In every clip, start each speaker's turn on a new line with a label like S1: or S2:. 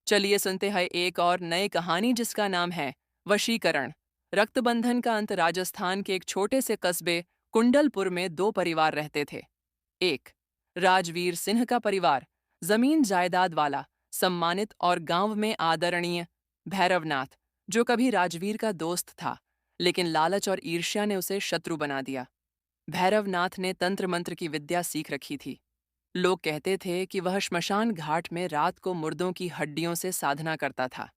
S1: चलिए सुनते हैं एक और नई कहानी जिसका नाम है वशीकरण। रक्तबंधन का अंत। राजस्थान के एक छोटे से कस्बे कुंडलपुर में दो परिवार रहते थे। एक, राजवीर सिंह का परिवार, जमीन जायदाद वाला, सम्मानित और गांव में आदरणीय। भैरवनाथ, जो कभी राजवीर का दोस्त था, लेकिन लालच और ईर्ष्या ने उसे शत्रु बना दिया। भैरवनाथ ने तंत्र मंत्र की विद्या सीख रखी थी। लोग कहते थे कि वह श्मशान घाट में रात को मुर्दों की हड्डियों से साधना करता था।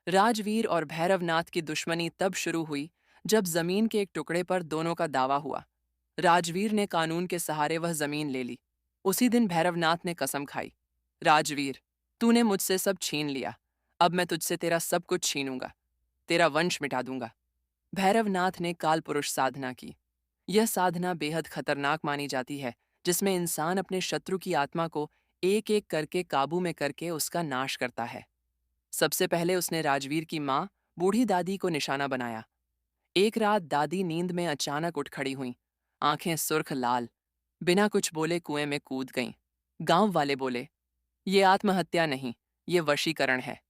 S1: राजवीर और भैरवनाथ की दुश्मनी तब शुरू हुई जब जमीन के एक टुकड़े पर दोनों का दावा हुआ। राजवीर ने कानून के सहारे वह जमीन ले ली। उसी दिन भैरवनाथ ने कसम खाई, राजवीर, तूने मुझसे सब छीन लिया, अब मैं तुझसे तेरा सब कुछ छीनूंगा, तेरा वंश मिटा दूंगा। भैरवनाथ ने कालपुरुष साधना की। यह साधना बेहद खतरनाक मानी जाती है, जिसमें इंसान अपने शत्रु की आत्मा को एक एक करके काबू में करके उसका नाश करता है। सबसे पहले उसने राजवीर की माँ, बूढ़ी दादी को निशाना बनाया। एक रात दादी नींद में अचानक उठ खड़ी हुई, आंखें सुर्ख लाल, बिना कुछ बोले कुएं में कूद गईं। गांव वाले बोले, ये आत्महत्या नहीं, ये वशीकरण है।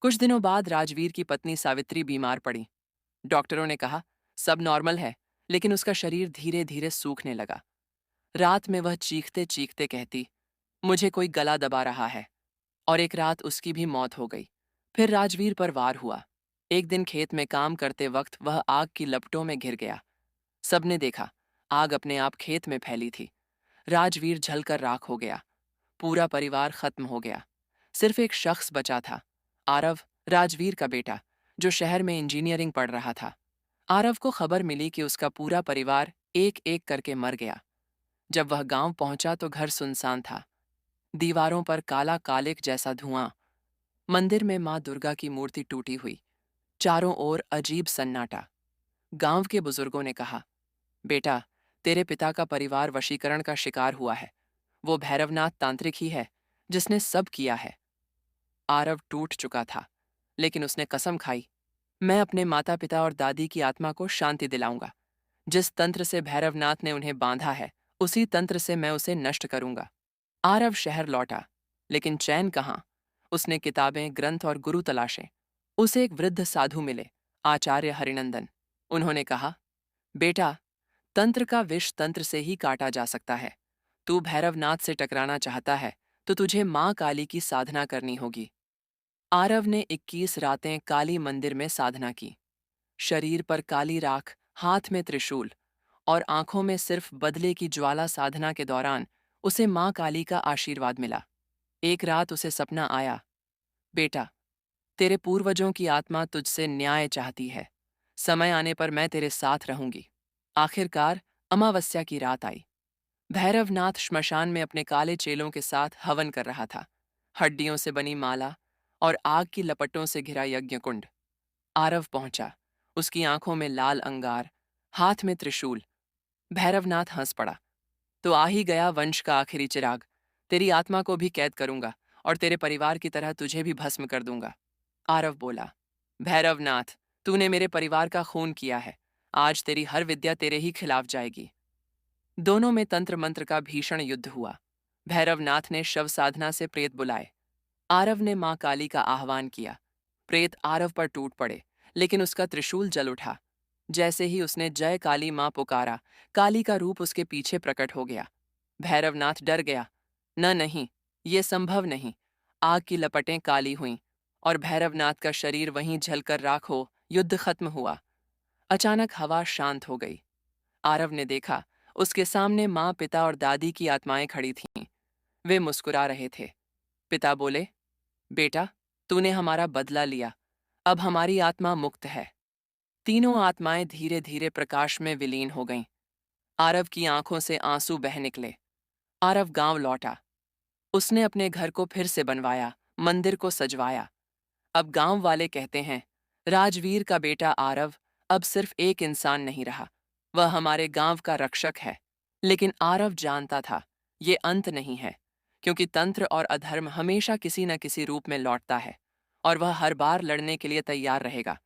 S1: कुछ दिनों बाद राजवीर की पत्नी सावित्री बीमार पड़ी। डॉक्टरों ने कहा, सब नॉर्मल है, लेकिन उसका शरीर धीरे धीरे सूखने लगा। रात में वह चीखते चीखते कहती, मुझे कोई गला दबा रहा है। और एक रात उसकी भी मौत हो गई। फिर राजवीर पर वार हुआ। एक दिन खेत में काम करते वक्त वह आग की लपटों में घिर गया। सबने देखा, आग अपने आप खेत में फैली थी। राजवीर जलकर राख हो गया। पूरा परिवार खत्म हो गया। सिर्फ एक शख्स बचा था, आरव, राजवीर का बेटा, जो शहर में इंजीनियरिंग पढ़ रहा था। आरव को खबर मिली कि उसका पूरा परिवार एक एक करके मर गया। जब वह गांव पहुंचा तो घर सुनसान था। दीवारों पर काला कालिक जैसा धुआं। मंदिर में मां दुर्गा की मूर्ति टूटी हुई। चारों ओर अजीब सन्नाटा। गांव के बुजुर्गों ने कहा, बेटा, तेरे पिता का परिवार वशीकरण का शिकार हुआ है। वो भैरवनाथ तांत्रिक ही है जिसने सब किया है। आरव टूट चुका था, लेकिन उसने कसम खाई, मैं अपने माता पिता और दादी की आत्मा को शांति दिलाऊंगा। जिस तंत्र से भैरवनाथ ने उन्हें बांधा है, उसी तंत्र से मैं उसे नष्ट करूंगा। आरव शहर लौटा, लेकिन चैन कहाँ। उसने किताबें, ग्रंथ और गुरु तलाशे। उसे एक वृद्ध साधु मिले, आचार्य हरिनंदन। उन्होंने कहा, बेटा, तंत्र का विष तंत्र से ही काटा जा सकता है। तू भैरवनाथ से टकराना चाहता है तो तुझे मां काली की साधना करनी होगी। आरव ने 21 रातें काली मंदिर में साधना की। शरीर पर काली राख, हाथ में त्रिशूल और आंखों में सिर्फ बदले की ज्वाला। साधना के दौरान उसे मां काली का आशीर्वाद मिला। एक रात उसे सपना आया, बेटा, तेरे पूर्वजों की आत्मा तुझसे न्याय चाहती है। समय आने पर मैं तेरे साथ रहूंगी। आखिरकार अमावस्या की रात आई। भैरवनाथ श्मशान में अपने काले चेलों के साथ हवन कर रहा था। हड्डियों से बनी माला और आग की लपटों से घिरा यज्ञ कुंड। आरव पहुंचा, उसकी आंखों में लाल अंगार, हाथ में त्रिशूल। भैरवनाथ हंस पड़ा, तो आ ही गया वंश का आखिरी चिराग। तेरी आत्मा को भी कैद करूंगा और तेरे परिवार की तरह तुझे भी भस्म कर दूंगा। आरव बोला, भैरवनाथ, तूने मेरे परिवार का खून किया है। आज तेरी हर विद्या तेरे ही खिलाफ जाएगी। दोनों में तंत्र मंत्र का भीषण युद्ध हुआ। भैरवनाथ ने शव साधना से प्रेत बुलाए। आरव ने मां काली का आह्वान किया। प्रेत आरव पर टूट पड़े, लेकिन उसका त्रिशूल जल उठा। जैसे ही उसने जय काली मां पुकारा, काली का रूप उसके पीछे प्रकट हो गया। भैरवनाथ डर गया। न नहीं, ये संभव नहीं। आग की लपटें काली हुईं और भैरवनाथ का शरीर वहीं जलकर राख हो। युद्ध खत्म हुआ। अचानक हवा शांत हो गई। आरव ने देखा, उसके सामने माँ, पिता और दादी की आत्माएं खड़ी थीं। वे मुस्कुरा रहे थे। पिता बोले, बेटा, तूने हमारा बदला लिया, अब हमारी आत्मा मुक्त है। तीनों आत्माएं धीरे धीरे प्रकाश में विलीन हो गईं। आरव की आंखों से आंसू बह निकले। आरव गांव लौटा। उसने अपने घर को फिर से बनवाया, मंदिर को सजवाया। अब गांव वाले कहते हैं, राजवीर का बेटा आरव अब सिर्फ एक इंसान नहीं रहा, वह हमारे गांव का रक्षक है। लेकिन आरव जानता था, ये अंत नहीं है, क्योंकि तंत्र और अधर्म हमेशा किसी न किसी रूप में लौटता है और वह हर बार लड़ने के लिए तैयार रहेगा।